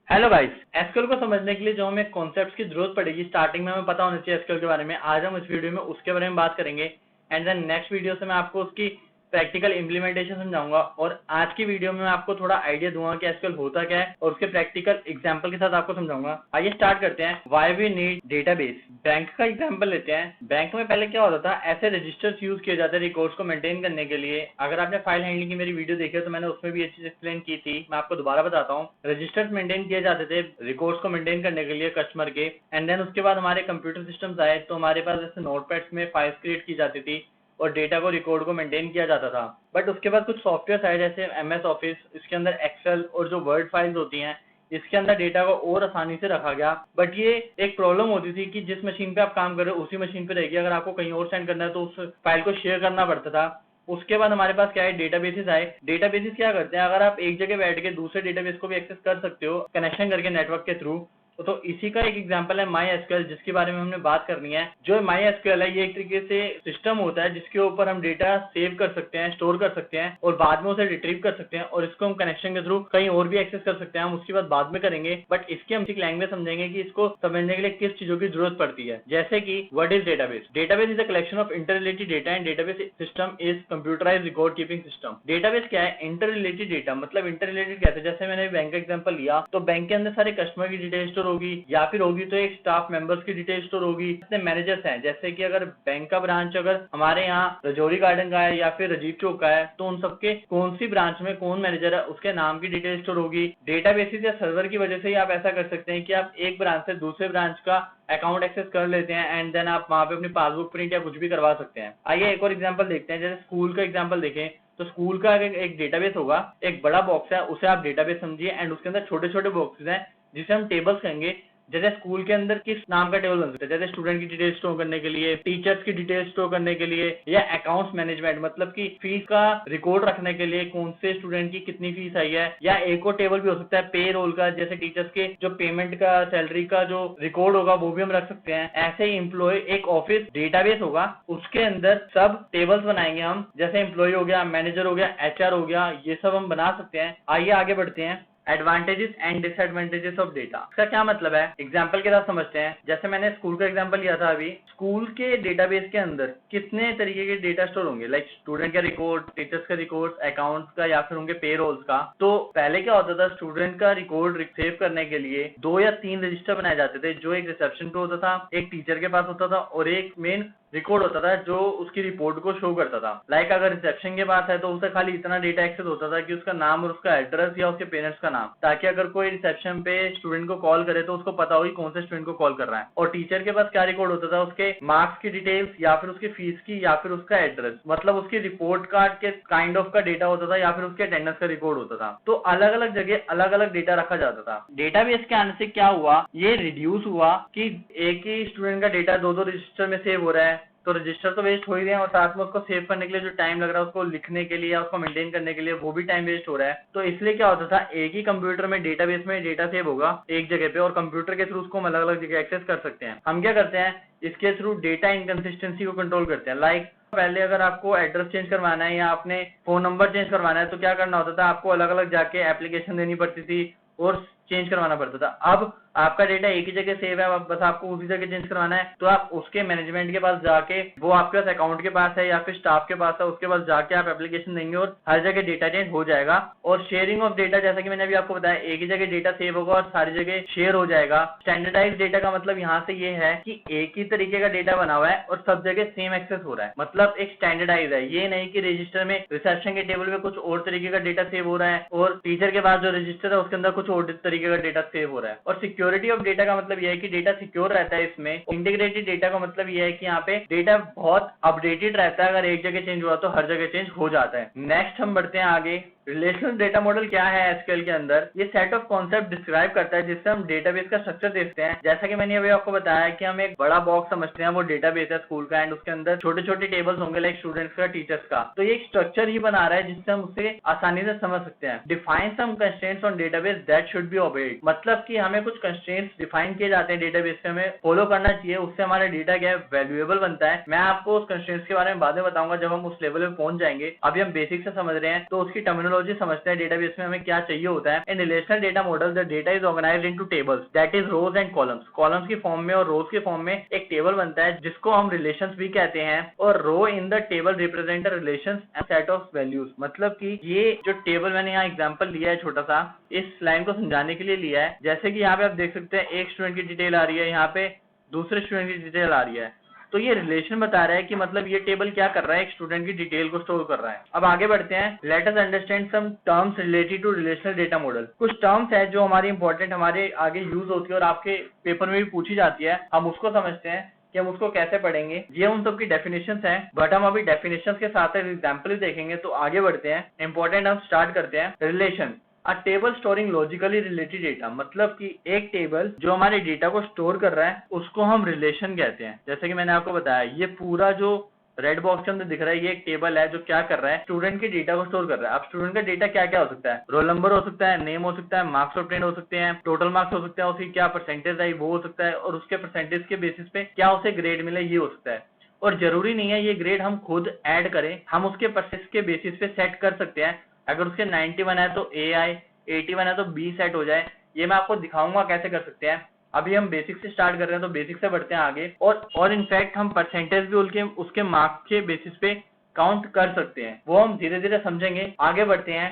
Hello guys, SQL को समझने के लिए जो हमें कॉन्सेप्ट्स की जरूरत पड़ेगी, स्टार्टिंग में हमें पता होना चाहिए एसक्यूएल के बारे में। आज हम इस वीडियो में उसके बारे में बात करेंगे एंड देन नेक्स्ट वीडियो से मैं आपको उसकी प्रैक्टिकल इम्प्लीमेंटेशन समझाऊंगा और आज की वीडियो में मैं आपको थोड़ा आइडिया दूंगा कि एसक्यूएल होता क्या है और उसके प्रैक्टिकल एग्जांपल के साथ आपको समझाऊंगा। आइए स्टार्ट करते हैं। Why we need database. Bank का एग्जांपल लेते हैं। बैंक में पहले क्या होता था, ऐसे रजिस्टर्स यूज किए जाते हैं रिकॉर्ड्स को मेंटेन करने के लिए। अगर आपने फाइल हैंडलिंग की मेरी वीडियो देखी है तो मैंने उसमें भी अच्छी एक्सप्लेन की थी, मैं आपको दोबारा बताता हूँ। रजिस्टर्स मेंटेन किए जाते थे रिकॉर्ड्स को मेंटेन करने के लिए कस्टमर के। एंड देन उसके बाद हमारे कंप्यूटर सिस्टम्स आए तो हमारे पास जैसे नोटपैड्स में फाइल्स क्रिएट की जाती थी और डेटा को रिकॉर्ड को मेंटेन किया जाता था। बट उसके बाद कुछ सॉफ्टवेयर आए जैसे एमएस ऑफिस, इसके अंदर एक्सेल और जो वर्ड फाइल्स होती हैं इसके अंदर डेटा को और आसानी से रखा गया। बट ये एक प्रॉब्लम होती थी कि जिस मशीन पे आप काम कर रहे हो उसी मशीन पे रहेगी, अगर आपको कहीं और सेंड करना है तो उस फाइल को शेयर करना पड़ता था। उसके बाद हमारे पास क्या है, डेटाबेसेस आए। डेटाबेसेस क्या करते हैं, अगर आप एक जगह बैठ के दूसरे डेटाबेस को भी एक्सेस कर सकते हो कनेक्शन करके नेटवर्क के थ्रू। तो इसी का एक एग्जांपल है माई एसक्यूएल, जिसके बारे में हमने बात करनी है। जो माई एसक्यूएल है ये एक तरीके से सिस्टम होता है जिसके ऊपर हम डेटा सेव कर सकते हैं, स्टोर कर सकते हैं और बाद में उसे रिट्रीव कर सकते हैं और इसको हम कनेक्शन के थ्रू कहीं और भी एक्सेस कर सकते हैं। हम उसकी बात बाद में करेंगे, बट इसकी हम लैंग्वेज समझेंगे कि इसको समझने के लिए किस चीजों की जरूरत पड़ती है। जैसे कि what is database. Database is a collection of inter related data and database system is computerised record keeping system. Database क्या है, इंटर रिलेटेड डेटा। मतलब इंटर रिलेटेड कहते हैं, जैसे मैंने बैंक का एग्जांपल लिया तो बैंक के अंदर सारे कस्टमर की डिटेल स्टोर होगी या फिर होगी तो एक स्टाफ मेंबर्स की डिटेल स्टोर होगी। जितने मैनेजर्स हैं, जैसे कि अगर बैंक का ब्रांच अगर हमारे यहाँ रजौरी गार्डन का है या फिर राजीव चौक का है तो उन सबके कौन सी ब्रांच में कौन मैनेजर है उसके नाम की डिटेल स्टोर होगी। डेटाबेसेस या सर्वर की वजह से ही आप ऐसा कर सकते हैं कि आप एक ब्रांच से दूसरे ब्रांच का अकाउंट एक्सेस कर लेते हैं एंड देन आप वहां पे अपनी पासबुक प्रिंट या कुछ भी करवा सकते हैं। आइए एक और एग्जांपल देखते हैं। जैसे स्कूल का एग्जांपल देखें तो स्कूल का एक डेटाबेस होगा, एक बड़ा बॉक्स है उसे आप डेटाबेस समझिए एंड उसके अंदर छोटे छोटे बॉक्सेस हैं जिसे हम टेबल्स कहेंगे। जैसे स्कूल के अंदर किस नाम का टेबल बन सकता है, जैसे स्टूडेंट की डिटेल स्टोर करने के लिए, टीचर्स की डिटेल स्टोर करने के लिए, या अकाउंट्स मैनेजमेंट मतलब कि फीस का रिकॉर्ड रखने के लिए कौन से स्टूडेंट की कितनी फीस आई है। या एक और टेबल भी हो सकता है पे रोल का, जैसे टीचर्स के जो पेमेंट का सैलरी का जो रिकॉर्ड होगा वो भी हम रख सकते हैं। ऐसे ही एम्प्लॉय एक ऑफिस डेटाबेस होगा, उसके अंदर सब टेबल्स बनाएंगे हम, जैसे एम्प्लॉय हो गया, मैनेजर हो गया, एचआर हो गया, ये सब हम बना सकते हैं। आइए आगे बढ़ते हैं। Advantages and disadvantages of data. इसका क्या मतलब है, एग्जाम्पल के साथ समझते हैं। जैसे मैंने स्कूल का एग्जाम्पल लिया था अभी, स्कूल के डेटाबेस के अंदर कितने तरीके के डेटा स्टोर होंगे, लाइक स्टूडेंट का रिकॉर्ड, टीचर्स का रिकॉर्ड, अकाउंट्स का या फिर होंगे पे रोल्स का। तो पहले क्या होता था, स्टूडेंट का रिकॉर्ड सेव करने के लिए 2 या 3 रजिस्टर बनाए जाते थे, जो एक रिसेप्शन पे होता था, एक टीचर के पास होता था और एक मेन रिकॉर्ड होता था जो उसकी रिपोर्ट को शो करता था। लाइक अगर रिसेप्शन के पास है तो उसे खाली इतना डेटा एक्सेस होता था कि उसका नाम और उसका एड्रेस या उसके पेरेंट्स का नाम, ताकि अगर कोई रिसेप्शन पे स्टूडेंट को कॉल करे तो उसको पता हो कि कौन से स्टूडेंट को कॉल कर रहा है। और टीचर के पास क्या रिकॉर्ड होता था, उसके मार्क्स की डिटेल्स या फिर उसकी फीस की या फिर उसका एड्रेस, मतलब उसकी रिपोर्ट कार्ड के काइंड ऑफ का डेटा होता था या फिर उसके अटेंडेंस का रिकॉर्ड होता था। तो अलग अलग जगह अलग अलग डेटा रखा जाता था। डेटाबेस के आने से क्या हुआ, ये रिड्यूस हुआ कि एक ही स्टूडेंट का डेटा 2-2 रजिस्टर में सेव हो रहा है, तो रजिस्टर तो वेस्ट हो ही रहे हैं और साथ में उसको सेव करने के लिए जो टाइम लग रहा है, उसको लिखने के लिए या उसको मेंटेन करने के लिए, वो भी टाइम वेस्ट हो रहा है। तो इसलिए क्या होता था, एक ही कंप्यूटर में डेटाबेस में डेटा सेव होगा एक जगह पे और कंप्यूटर के थ्रू उसको हम अलग अलग जगह एक्सेस कर सकते हैं। हम क्या करते हैं, इसके थ्रू डेटा इनकंसिस्टेंसी को कंट्रोल करते हैं। लाइक पहले अगर आपको एड्रेस चेंज करवाना है या आपने फोन नंबर चेंज करवाना है तो क्या करना होता था, आपको अलग अलग जाके एप्लीकेशन देनी पड़ती थी और चेंज करवाना पड़ता था। अब आपका डेटा एक ही जगह सेव है, बस आपको उसी जगह चेंज करवाना है, तो आप उसके मैनेजमेंट के पास जाके, वो आपके पास अकाउंट के पास है या फिर स्टाफ के पास है, उसके पास जाके आप एप्लीकेशन देंगे और हर जगह डेटा चेंज हो जाएगा। और शेयरिंग ऑफ डेटा, जैसा कि मैंने अभी आपको बताया, एक ही जगह डेटा सेव होगा और सारी जगह शेयर हो जाएगा। स्टैंडर्डाइज डेटा का मतलब यहाँ से ये है कि एक ही तरीके का डेटा बना हुआ है और सब जगह सेम एक्सेस हो रहा है, मतलब एक स्टैंडर्डाइज है। ये नहीं कि रजिस्टर में रिसेप्शन के टेबल में कुछ और तरीके का डेटा सेव हो रहा है और टीचर के पास जो रजिस्टर है उसके अंदर कुछ और तरीके का डेटा सेव हो रहा है। और सिक्योरिटी ऑफ डेटा का मतलब यह है कि डेटा सिक्योर रहता है इसमें। इंटीग्रेटेड डेटा का मतलब यह है कि यहाँ पे डेटा बहुत अपडेटेड रहता है, अगर एक जगह चेंज हुआ तो हर जगह चेंज हो जाता है। नेक्स्ट हम बढ़ते हैं आगे। रिलेशनल डेटा मॉडल क्या है एसक्यूएल के अंदर, ये सेट ऑफ कॉन्सेप्ट डिस्क्राइब करता है जिससे हम डेटाबेस का स्ट्रक्चर देखते हैं। जैसा कि मैंने अभी आपको बताया कि हम एक बड़ा बॉक्स समझते हैं, वो डेटाबेस है स्कूल का, एंड उसके अंदर छोटे छोटे टेबल्स होंगे लाइक स्टूडेंट्स का, टीचर्स का। तो ये एक स्ट्रक्चर ही बना रहा है जिससे हम उसे आसानी से समझ सकते हैं। Define some constraints on database that should be obeyed, मतलब कि हमें कुछ कंस्ट्रेंट्स डिफाइन किए जाते हैं डेटाबेस पे, हमें फॉलो करना चाहिए, उससे हमारा डेटा क्या है, वैल्यूएबल बनता है। मैं आपको उस कंस्ट्रेंट्स के बारे में बाद में बताऊंगा जब हम उस लेवल पे पहुंच जाएंगे। अभी हम बेसिक से समझ रहे हैं तो उसकी टर्मिनोलॉजी टर्मिनोलॉजी समझते हैं डेटाबेस में हमें क्या चाहिए होता है। In relational data model the data is organised into tables that is rows and columns. Columns की फॉर्म में और रोज के फॉर्म में एक टेबल बनता है जिसको हम रिलेशंस भी कहते हैं, और row in the table represent relations and set of values. मतलब कि ये जो टेबल मैंने यहाँ एग्जांपल लिया है छोटा सा, इस लाइन को समझाने के लिए लिया है। जैसे कि यहाँ पे आप देख सकते हैं एक स्टूडेंट की डिटेल आ रही है, यहाँ पे दूसरे स्टूडेंट की डिटेल आ रही है, तो ये रिलेशन बता रहा है कि मतलब ये टेबल क्या कर रहा है, एक स्टूडेंट की डिटेल को स्टोर कर रहा है। अब आगे बढ़ते हैं, let us understand some terms related to relational data model. कुछ टर्म्स है जो हमारी इंपॉर्टेंट हमारे आगे यूज होती है और आपके पेपर में भी पूछी जाती है, हम उसको समझते हैं कि हम उसको कैसे पढ़ेंगे। ये उन सबकी डेफिनेशंस हैं, बट हम अभी डेफिनेशंस के साथ एग्जाम्पल भी देखेंगे। तो आगे बढ़ते हैं, इंपॉर्टेंट हम स्टार्ट करते हैं। रिलेशन, अ table storing logically related data, मतलब कि एक टेबल जो हमारे डेटा को स्टोर कर रहा है उसको हम रिलेशन कहते हैं। जैसे कि मैंने आपको बताया, ये पूरा जो रेड बॉक्स के अंदर दिख रहा है ये एक टेबल है जो क्या कर रहा है, स्टूडेंट के डेटा को स्टोर कर रहा है। अब स्टूडेंट का डेटा क्या क्या हो सकता है, रोल नंबर हो सकता है, नेम हो सकता है, मार्क्स ऑब्टेन्ड हो सकते हैं, टोटल मार्क्स हो सकते हैं, उसकी क्या परसेंटेज आई वो हो सकता है, और उसके परसेंटेज के बेसिस पे क्या उसे ग्रेड मिले ये हो सकता है। और जरूरी नहीं है ये ग्रेड हम खुद ऐड करें, हम उसके परसेंटेज के बेसिस पे सेट कर सकते हैं। अगर उसके 91 है तो ए आए, 81 है तो बी सेट हो जाए। ये मैं आपको दिखाऊंगा कैसे कर सकते हैं। अभी हम बेसिक से स्टार्ट कर रहे हैं तो बेसिक से बढ़ते हैं आगे, और इनफैक्ट हम परसेंटेज भी उसके मार्क्स के बेसिस पे काउंट कर सकते हैं, वो हम धीरे धीरे समझेंगे। आगे बढ़ते हैं,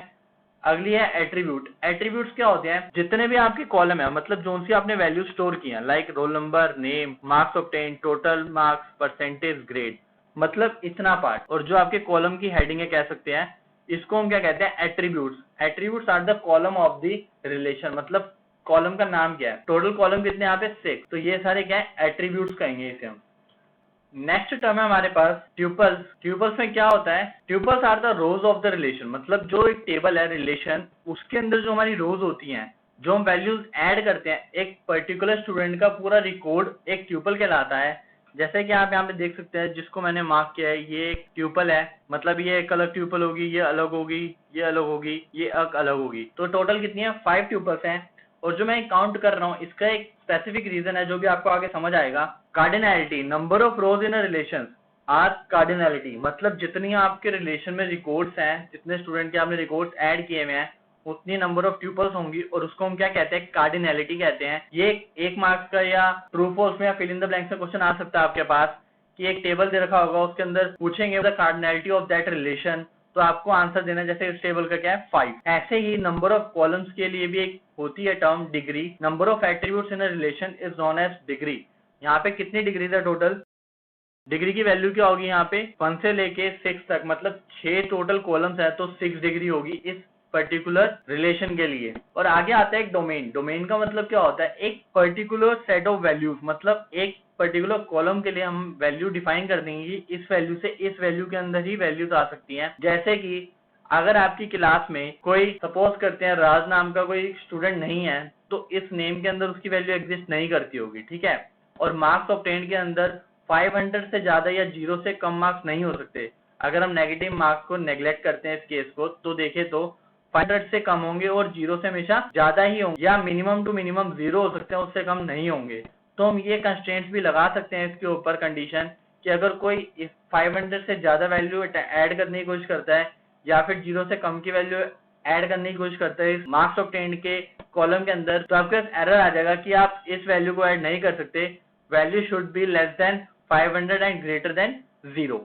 अगली है एट्रीब्यूट। एट्रीब्यूट्स क्या होते हैं, जितने भी आपके कॉलम है, मतलब जो सी आपने वैल्यू स्टोर की है, like roll number, name, marks obtained, total marks, percentage, grade, मतलब इतना पार्ट, और जो आपके कॉलम की हेडिंग है कह सकते हैं, इसको हम क्या कहते हैं, attributes. Attributes are the column of the relation, मतलब कॉलम का नाम क्या है। टोटल कॉलम कितने यहाँ पे 6, तो ये सारे क्या है, एट्रीब्यूट्स कहेंगे इसे हम। नेक्स्ट टर्म है हमारे पास ट्यूपल्स। ट्यूपल्स में क्या होता है, tuples are the rows of the relation, मतलब जो एक टेबल है रिलेशन, उसके अंदर जो हमारी रोज होती हैं, जो हम वैल्यूज ऐड करते हैं, एक पर्टिकुलर स्टूडेंट का पूरा रिकॉर्ड एक ट्यूपल कहलाता है। जैसे कि आप यहाँ पे देख सकते हैं, जिसको मैंने मार्क किया है, ये एक ट्यूपल है, मतलब ये एक अलग ट्यूपल होगी, ये अलग होगी, ये अलग होगी, ये अलग होगी। तो टोटल कितनी है, 5 ट्यूपल्स हैं। और जो मैं काउंट कर रहा हूँ इसका एक स्पेसिफिक रीजन है जो भी आपको आगे समझ आएगा। Cardinality, number of rows in a relation are cardinality, मतलब जितनी आपके रिलेशन में रिकॉर्ड्स हैं, जितने स्टूडेंट के आपने रिकॉर्ड्स ऐड किए हुए हैं, उतनी नंबर ऑफ ट्यूपल्स होंगी, और उसको हम क्या कहते हैं, कार्डिनैलिटी कहते हैं। ये एक मार्क्स का या ट्रू फॉल्स में या फिल इन द ब्लैंक्स में क्वेश्चन आ सकता है आपके पास, कि एक टेबल दे रखा होगा, उसके अंदर पूछेंगे the cardinality of that relation, तो आपको आंसर देना, जैसे इस टेबल का क्या है, 5। ऐसे ही नंबर ऑफ कॉलम्स के लिए भी एक होती है term degree. Number of attributes in a relation is known as degree. यहाँ पे कितनी डिग्रीज है टोटल, डिग्री की वैल्यू क्या होगी यहाँ पे, 1 से लेके 6 तक, मतलब 6 टोटल कॉलम्स है तो 6 डिग्री होगी इस पर्टिकुलर रिलेशन के लिए। और आगे आता है एक डोमेन। डोमेन का मतलब क्या होता है, एक पर्टिकुलर सेट ऑफ वैल्यूज, मतलब एक पर्टिकुलर कॉलम के लिए हम वैल्यू डिफाइन कर देंगे कि इस वैल्यू से इस वैल्यू के अंदर ही वैल्यूज आ सकती हैं। जैसे कि अगर आपकी क्लास में कोई, सपोज करते हैं राज नाम का कोई स्टूडेंट नहीं है, तो इस नेम के अंदर उसकी वैल्यू एग्जिस्ट नहीं करती होगी, ठीक है। और मार्क्स ऑब्टेन्ड के अंदर 500 से ज्यादा या 0 से कम मार्क्स नहीं हो सकते। अगर हम नेगेटिव मार्क्स को नेग्लेक्ट करते हैं इस केस को, तो देखें तो 500 से कम होंगे और 0 से हमेशा ज्यादा ही होंगे, या मिनिमम टू मिनिमम 0 हो सकते हैं, उससे कम नहीं होंगे। तो हम ये कंस्ट्रेंट्स भी लगा सकते हैं इसके ऊपर कंडीशन, कि अगर कोई 500 से ज्यादा वैल्यू ऐड करने की कोशिश करता है, या फिर 0 से कम की वैल्यू ऐड करने की कोशिश करता है इस मार्क्स ऑब्टेन्ड के कॉलम के अंदर, तो आपके पास एरर आ जाएगा कि आप इस वैल्यू को ऐड नहीं कर सकते, value should be less than 500 and greater than 0।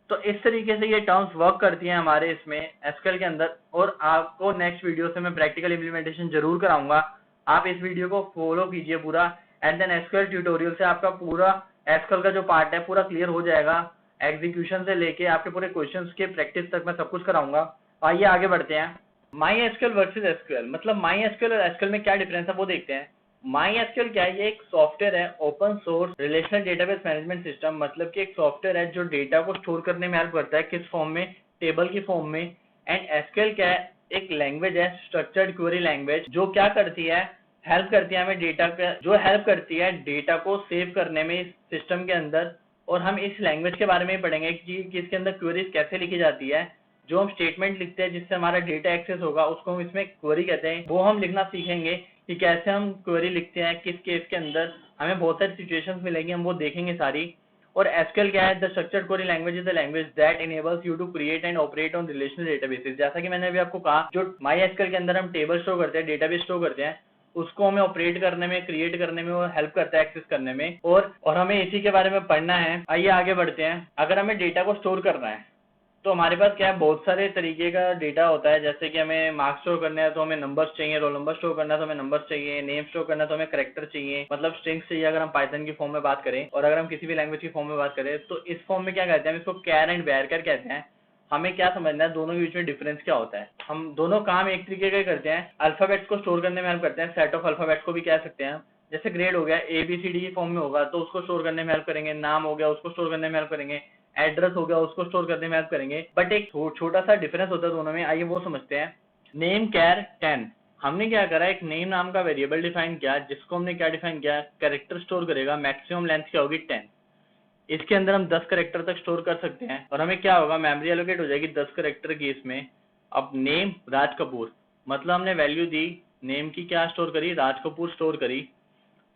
तो इस तरीके से ये टर्म्स वर्क करती हैं हमारे इसमें एसक्यूएल के अंदर, और आपको नेक्स्ट वीडियो से मैं प्रैक्टिकल इंप्लीमेंटेशन जरूर कराऊंगा। आप इस वीडियो को फॉलो कीजिए पूरा, एंड देन एसक्यूएल ट्यूटोरियल से आपका पूरा एसक्यूएल का जो पार्ट है पूरा क्लियर हो जाएगा। एग्जीक्यूशन से लेके आपके पूरे क्वेश्चंस के प्रैक्टिस तक मैं सब कुछ कराऊंगा। आइए आगे बढ़ते हैं। माई एसक्यूएल वर्सेस एसक्यूएल, मतलब माई एसक्यूएल और एसक्यूएल में क्या डिफरेंस है वो देखते हैं। माई एसक्यूएल क्या है, ये एक सॉफ्टवेयर है, open source relational database management system, मतलब कि एक सॉफ्टवेयर है जो डेटा को स्टोर करने में हेल्प करता है, किस फॉर्म में, टेबल की फॉर्म में। एंड एसक्यूएल क्या है, एक लैंग्वेज है, स्ट्रक्चर्ड क्वेरी लैंग्वेज, जो क्या करती है, हेल्प करती है हमें डेटा का, जो हेल्प करती है डेटा को सेव करने में इस सिस्टम के अंदर। और हम इस लैंग्वेज के बारे में पढ़ेंगे कि इसके अंदर क्वेरीज कैसे लिखी जाती है, जो हम स्टेटमेंट लिखते हैं जिससे हमारा डेटा एक्सेस होगा, उसको हम इसमें क्वेरी कहते हैं, वो हम लिखना सीखेंगे कि कैसे हम क्वेरी लिखते हैं, किस केस के अंदर। हमें बहुत सारी सिचुएशंस मिलेंगी, हम वो देखेंगे सारी। और एसक्यूएल क्या है? The structured query language is the language that enables you to create and operate on relational databases. जैसा कि मैंने अभी आपको कहा, जो माई एसक्यूएल के अंदर हम टेबल स्टोर करते हैं, डेटाबेस स्टोर करते हैं, उसको हमें ऑपरेट करने में, क्रिएट करने में वो हेल्प करता है, एक्सेस करने में, और हमें इसी के बारे में पढ़ना है। आइए आगे बढ़ते हैं। अगर हमें डेटा को स्टोर करना है तो हमारे पास क्या है, बहुत सारे तरीके का डेटा होता है। जैसे कि हमें मार्क्स स्टोर करना है तो हमें नंबर्स चाहिए, रोल नंबर स्टोर करना है तो हमें नंबर्स चाहिए, नेम स्टोर करना है तो हमें करेक्टर चाहिए, मतलब स्ट्रिंग्स चाहिए अगर हम पाइथन की फॉर्म में बात करें। और अगर हम किसी भी लैंग्वेज की फॉर्म में बात करें तो इस फॉर्म में क्या कहते हैं, हम इसको कैर एंड वेरकर कहते हैं। हमें क्या समझना है, दोनों के बीच में डिफरेंस क्या होता है। हम दोनों काम एक तरीके का करते हैं, अल्फाबेट्स को स्टोर करने में हेल्प करते हैं, सेट ऑफ अल्फाबेट्स को भी कह सकते हैं। जैसे ग्रेड हो गया, ABCD की फॉर्म में होगा तो उसको स्टोर करने में हेल्प करेंगे, नाम हो गया उसको स्टोर करने में हेल्प करेंगे, एड्रेस हो गया उसको स्टोर करने में हेल्प करेंगे। बट एक छोटा सा डिफरेंस होता है दोनों में, आइए वो समझते हैं। नेम कैर 10, हमने क्या करा, एक नेम नाम का वेरिएबल डिफाइन किया, जिसको हमने क्या डिफाइन किया, कैरेक्टर स्टोर करेगा, मैक्सिमम लेंथ क्या होगी 10। इसके अंदर हम 10 करेक्टर तक स्टोर कर सकते हैं और हमें क्या होगा, मेमोरी एलोकेट हो जाएगी 10 करेक्टर की इसमें। अब नेम राज कपूर, मतलब हमने वैल्यू दी, नेम की क्या स्टोर करी, राज कपूर स्टोर करी।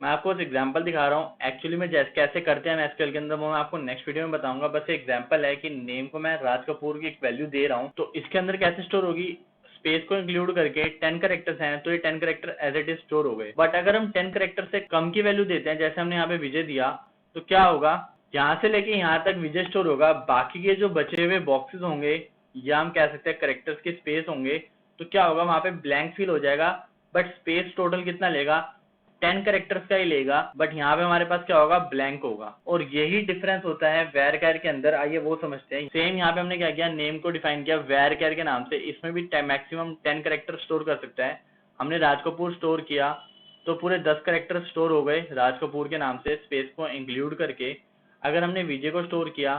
मैं आपको एक एग्जांपल दिखा रहा हूँ एक्चुअली में, जैसे कैसे करते हैं एसक्यूएल के अंदर, वो मैं आपको नेक्स्ट वीडियो में बताऊंगा। बस एग्जांपल है कि नेम को मैं राज कपूर की एक वैल्यू दे रहा हूँ तो इसके अंदर कैसे स्टोर होगी, स्पेस को इंक्लूड करके 10 करेक्टर्स हैं तो ये 10 character as it is store हो गए। बट अगर हम 10 करेक्टर से कम की वैल्यू देते हैं, जैसे हमने यहाँ पे विजय दिया, तो क्या होगा, यहाँ से लेके यहाँ तक विजय स्टोर होगा, बाकी के जो बचे हुए बॉक्सेस होंगे या हम कह सकते हैं करेक्टर्स के स्पेस होंगे, तो क्या होगा, वहां पे ब्लैंक फिल हो जाएगा। बट स्पेस टोटल कितना लेगा, 10 करेक्टर्स का ही लेगा, बट यहाँ पे हमारे पास क्या होगा, ब्लैंक होगा। और यही डिफरेंस होता है वेर कैर के अंदर। आइए वो समझते हैं। सेम यहाँ पे हमने क्या किया, नेम को डिफाइन किया वेर कैर के नाम से, इसमें भी मैक्सिमम 10 करेक्टर स्टोर कर सकता है। हमने राज कपूर स्टोर किया तो पूरे 10 करेक्टर स्टोर हो गए राज कपूर के नाम से, स्पेस को इंक्लूड करके। अगर हमने विजय को स्टोर किया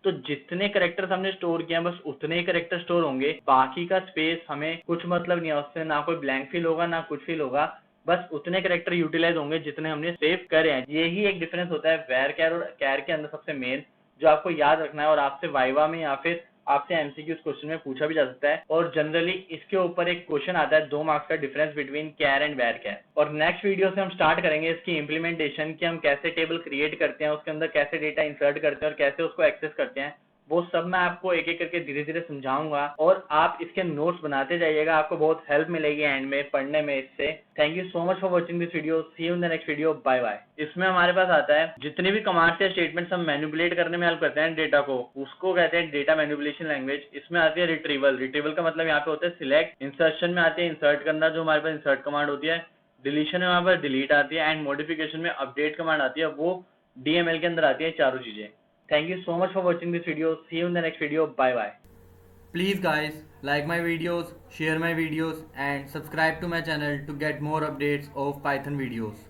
तो जितने करेक्टर्स हमने स्टोर किया बस उतने ही करेक्टर स्टोर होंगे, बाकी का स्पेस हमें कुछ मतलब नहीं है उससे, ना कोई ब्लैंक फिल होगा ना कुछ फिल होगा, बस उतने करेक्टर यूटिलाइज होंगे जितने हमने सेव करे हैं। यही एक डिफरेंस होता है वेर कैर और कैर के अंदर सबसे मेन, जो आपको याद रखना है और आपसे वाइवा में या फिर आपसे एमसीक्यू क्वेश्चन में पूछा भी जा सकता है। और जनरली इसके ऊपर एक क्वेश्चन आता है 2 मार्क्स का, difference between care and wear care. और नेक्स्ट वीडियो से हम स्टार्ट करेंगे इसकी इम्प्लीमेंटेशन, कि हम कैसे टेबल क्रिएट करते हैं, उसके अंदर कैसे डेटा इंसर्ट करते हैं और कैसे उसको एक्सेस करते हैं। वो सब मैं आपको एक एक करके धीरे धीरे समझाऊंगा और आप इसके नोट्स बनाते जाइएगा, आपको बहुत हेल्प मिलेगी एंड में पढ़ने में इससे। Thank you so much for watching this video, see you in the next video, bye bye. इसमें हमारे पास आता है जितनी भी कमांड्स या स्टेटमेंट्स हम मैनिपुलेट करने में हेल्प करते हैं डेटा को, उसको कहते हैं डेटा मैनिपुलेशन लैंग्वेज। इसमें आती है रिट्रीवल, रिट्रीवल का मतलब यहाँ पे होता है सिलेक्ट, इंसर्शन में आती है इंसर्ट करना, जो हमारे पास इंसर्ट कमांड होती है, डिलीशन में हमारे पास डिलीट आती है, एंड मॉडिफिकेशन में अपडेट कमांड आती है, वो DML के अंदर आती है चारों चीजें। Thank you so much for watching this video. See you in the next video. Bye bye. Please guys, like my videos, share my videos and subscribe to my channel to get more updates of Python videos.